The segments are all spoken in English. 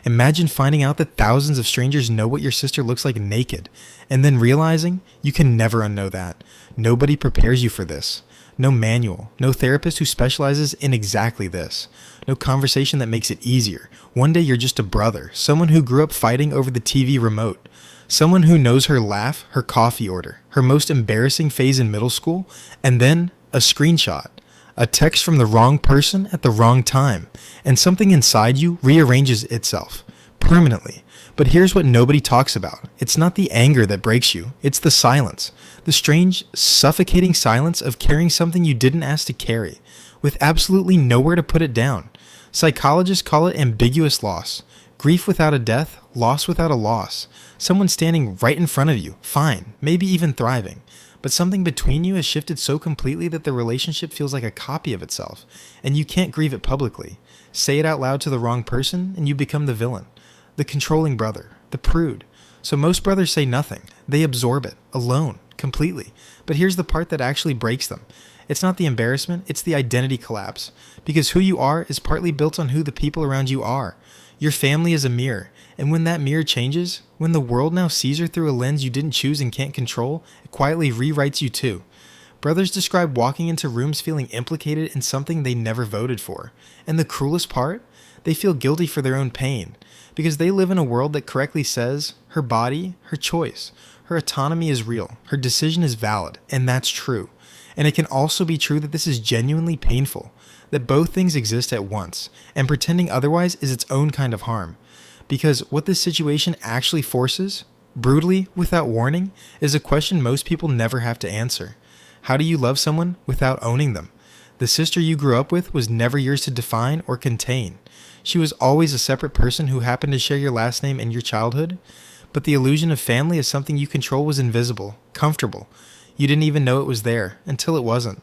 Imagine finding out that thousands of strangers know what your sister looks like naked, and then realizing you can never unknow that. Nobody prepares you for this. No manual, no therapist who specializes in exactly this. No conversation that makes it easier. One day you're just a brother, someone who grew up fighting over the TV remote. Someone who knows her laugh, her coffee order, her most embarrassing phase in middle school, and then a screenshot. A text from the wrong person at the wrong time, and something inside you rearranges itself permanently. But here's what nobody talks about. It's not the anger that breaks you, it's the silence. The strange, suffocating silence of carrying something you didn't ask to carry, with absolutely nowhere to put it down. Psychologists call it ambiguous loss. Grief without a death, loss without a loss. Someone standing right in front of you, fine, maybe even thriving. But something between you has shifted so completely that the relationship feels like a copy of itself, and you can't grieve it publicly. Say it out loud to the wrong person, and you become the villain, the controlling brother, the prude. So most brothers say nothing. They absorb it, alone, completely. But here's the part that actually breaks them. It's not the embarrassment, it's the identity collapse. Because who you are is partly built on who the people around you are. Your family is a mirror, and when that mirror changes, when the world now sees her through a lens you didn't choose and can't control, it quietly rewrites you too. Brothers describe walking into rooms feeling implicated in something they never voted for. And the cruelest part? They feel guilty for their own pain, because they live in a world that correctly says, her body, her choice, her autonomy is real, her decision is valid, and that's true. And it can also be true that this is genuinely painful, that both things exist at once, and pretending otherwise is its own kind of harm. Because what this situation actually forces, brutally, without warning, is a question most people never have to answer. How do you love someone without owning them? The sister you grew up with was never yours to define or contain. She was always a separate person who happened to share your last name and your childhood. But the illusion of family as something you control was invisible, comfortable. You didn't even know it was there, until it wasn't.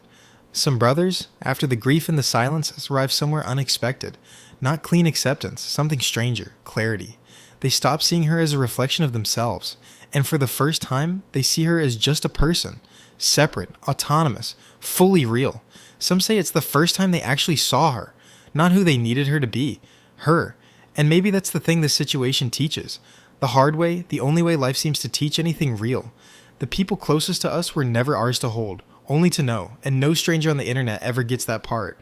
Some brothers, after the grief and the silence, arrive somewhere unexpected. Not clean acceptance, something stranger, clarity. They stop seeing her as a reflection of themselves, and for the first time, they see her as just a person. Separate, autonomous, fully real. Some say it's the first time they actually saw her, not who they needed her to be, her. And maybe that's the thing this situation teaches. The hard way, the only way life seems to teach anything real. The people closest to us were never ours to hold, only to know, and no stranger on the internet ever gets that part.